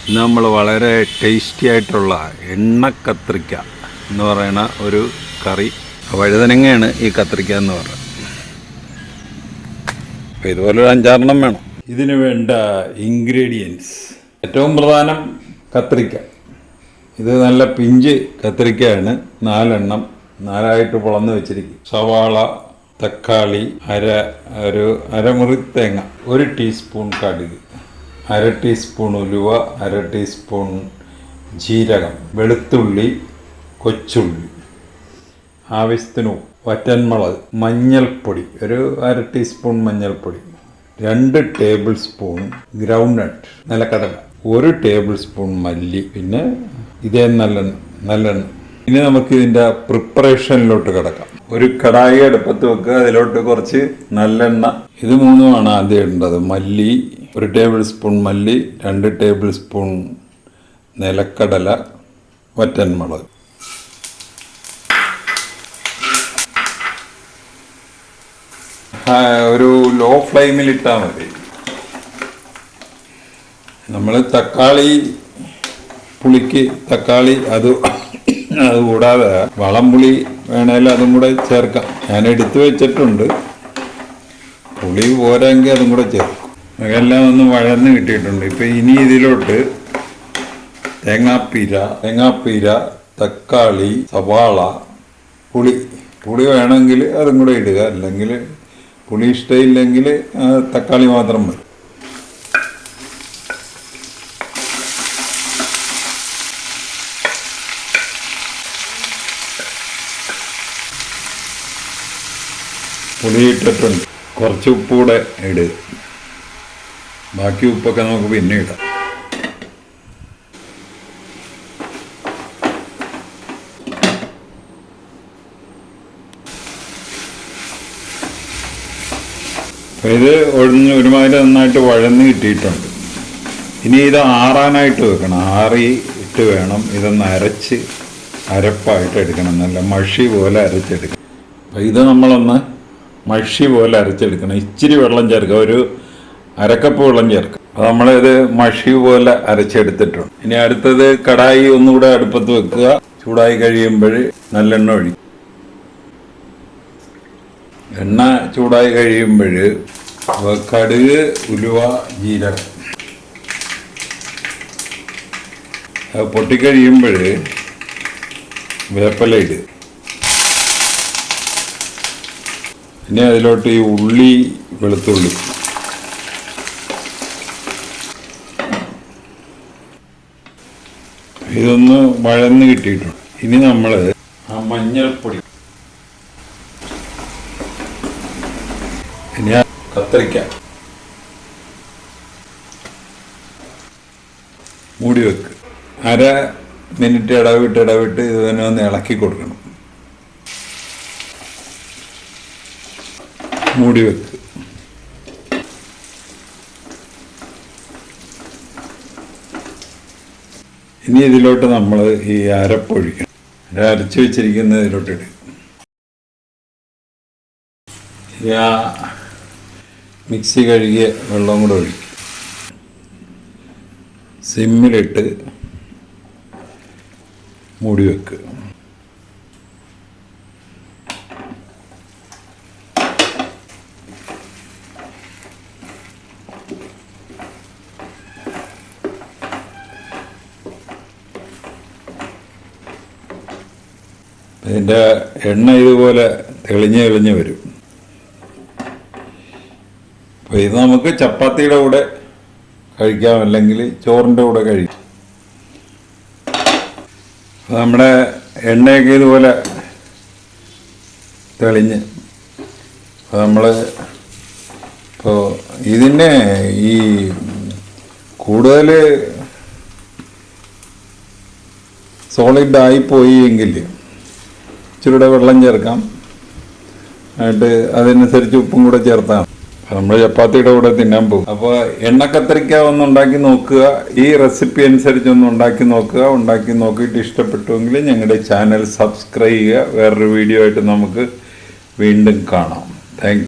ഇന്ന് നമ്മൾ വളരെ ടേസ്റ്റി ആയിട്ടുള്ള എണ്ണ കത്രിക്ക എന്ന് പറയുന്ന ഒരു കറി, വഴുതനങ്ങയാണ് ഈ കത്രിക്ക എന്ന് പറയുന്നത്. അപ്പോൾ ഇതുപോലൊരു 5-6 വേണം. ഇതിന് വേണ്ട ഇൻഗ്രീഡിയൻസ്, ഏറ്റവും പ്രധാനം കത്രിക്ക. ഇത് നല്ല പിഞ്ച് കത്രിക്കയാണ്. 4 4ആയിട്ട് പൊളന്ന് വെച്ചിരിക്കും. സവാള, തക്കാളി, അരമുറി തേങ്ങ, 1 ടീസ്പൂൺ കടുക്, 1/2 ടീസ്പൂൺ ഉലുവ, 1/2 ടീസ്പൂൺ ജീരകം, വെളുത്തുള്ളി, കൊച്ചുള്ളി, ആവശ്യത്തിന് വറ്റൻമുളക്, മഞ്ഞൾപ്പൊടി, 1/2 ടീസ്പൂൺ മഞ്ഞൾപ്പൊടി, 2 ടേബിൾ സ്പൂൺ ഗ്രൗണ്ട് നട്ട് നിലക്കടല, 1 ടേബിൾ സ്പൂൺ മല്ലി, പിന്നെ ഇതേ നല്ലെണ്ണ. ഇനി നമുക്ക് ഇതിൻ്റെ പ്രിപ്പറേഷനിലോട്ട് കിടക്കാം. ഒരു കടായി അടുപ്പത്ത് വെക്കുക, അതിലോട്ട് കുറച്ച് നല്ലെണ്ണ, ഇത് 3 ആദ്യം ഇടേണ്ടത്. മല്ലി 1 ടേബിൾ സ്പൂൺ മല്ലി, 2 ടേബിൾ സ്പൂൺ നിലക്കടല, വറ്റൻമുളക്. ഒരു ലോ ഫ്ലെയിമിൽ ഇട്ടാൽ മതി. നമ്മൾ തക്കാളി പുളിക്ക് തക്കാളി അത് കൂടാതെ വളംപുളി വേണേൽ അതും കൂടെ ചേർക്കാം. ഞാൻ എടുത്തു വെച്ചിട്ടുണ്ട്. പുളി പോരാങ്കിൽ അതും കൂടെ ചേർക്കും. അതെല്ലാം ഒന്ന് വഴന്ന് കിട്ടിയിട്ടുണ്ട്. ഇപ്പം ഇനി ഇതിലോട്ട് തേങ്ങാപ്പീര, തക്കാളി, സവാള, പുളി വേണമെങ്കിൽ അതും കൂടെ ഇടുക. അല്ലെങ്കിൽ പുളി ഇഷ്ടമില്ലെങ്കിൽ തക്കാളി മാത്രം മതി. പുളി ഇട്ടിട്ടുണ്ട്. കുറച്ച് ഉപ്പ് കൂടെ ഇടുക. ബാക്കി ഉപ്പൊക്കെ നമുക്ക് പിന്നെ ഇടാം. അപ്പോൾ ഇത് ഒരുമാതിരി നന്നായിട്ട് വഴന്ന് കിട്ടിയിട്ടുണ്ട്. ഇനി ഇത് ആറാനായിട്ട് വെക്കണം. ആറിയിട്ട് വേണം ഇതൊന്ന് അരപ്പായിട്ട് എടുക്കണം. നല്ല മഷി പോലെ അരച്ചെടുക്കണം. അപ്പോൾ ഇത് നമ്മളൊന്ന് മഷി പോലെ അരച്ചെടുക്കണം. ഇച്ചിരി വെള്ളം ചേർക്കുക, 1/2 കപ്പ് വെള്ളം ചേർക്കുക. അപ്പോൾ നമ്മളിത് മഷി പോലെ അരച്ചെടുത്തിട്ടുണ്ട്. ഇനി അടുത്തത് കടായി ഒന്നുകൂടെ അടുപ്പത്ത് വെക്കുക. ചൂടായി കഴിയുമ്പോൾ നല്ലെണ്ണ ഒഴിക്കും. എണ്ണ ചൂടായി കഴിയുമ്പോൾ കടുക്, ഉലുവ, ജീരകം അത് പൊട്ടിക്കഴിയുമ്പോൾ വേപ്പില ഇടുക. ഇനി അതിലോട്ട് ഈ ഉള്ളി, വെളുത്തുള്ളി, ഇതൊന്ന് വഴന്ന് കിട്ടിയിട്ടുണ്ട്. ഇനി നമ്മൾ ആ മഞ്ഞൾപ്പൊടി, ഇനി ആ കത്രിക്ക മൂടി വെക്ക്. 1/2 മിനിറ്റ് ഇടവിട്ട് ഇതിനെ ഒന്ന് ഇളക്കി കൊടുക്കണം. മൂടി വെക്ക്. ഇനി ഇതിലോട്ട് നമ്മൾ ഈ അരപ്പൊഴിക്കണം. അരച്ച് വെച്ചിരിക്കുന്ന ഇതിലോട്ട് ഇടുക. ആ മിക്സി കഴുകിയ വെള്ളം കൂടെ ഒഴിക്കും. സിമ്മിലിട്ട് മൂടി വെക്കുക. ഇതിൻ്റെ എണ്ണ ഇതുപോലെ തെളിഞ്ഞ് വരും. അപ്പോൾ ഇത് നമുക്ക് ചപ്പാത്തിയുടെ കൂടെ കഴിക്കാം, അല്ലെങ്കിൽ ചോറിൻ്റെ കൂടെ കഴിക്കാം. നമ്മുടെ എണ്ണയൊക്കെ ഇതുപോലെ തെളിഞ്ഞ്, അപ്പോൾ നമ്മൾ ഇപ്പോൾ ഇതിനെ ഈ കൂടുതൽ സോളിഡായിപ്പോയി എങ്കിൽ ഇച്ചിരൂടെ വെള്ളം ചേർക്കാം. എന്നിട്ട് അതനുസരിച്ച് ഉപ്പും കൂടെ ചേർത്താം. നമ്മൾ ചപ്പാത്തിയുടെ കൂടെ തിന്നാൻ പോകും. അപ്പോൾ എണ്ണക്കത്രിക്ക ഒന്ന് ഉണ്ടാക്കി നോക്കുക. ഈ റെസിപ്പി അനുസരിച്ച് ഒന്ന് ഉണ്ടാക്കി നോക്കുക. ഉണ്ടാക്കി നോക്കിയിട്ട് ഇഷ്ടപ്പെട്ടുവെങ്കിൽ ഞങ്ങളുടെ ചാനൽ സബ്സ്ക്രൈബ് ചെയ്യുക. വേറൊരു വീഡിയോ ആയിട്ട് നമുക്ക് വീണ്ടും കാണാം. Thank you.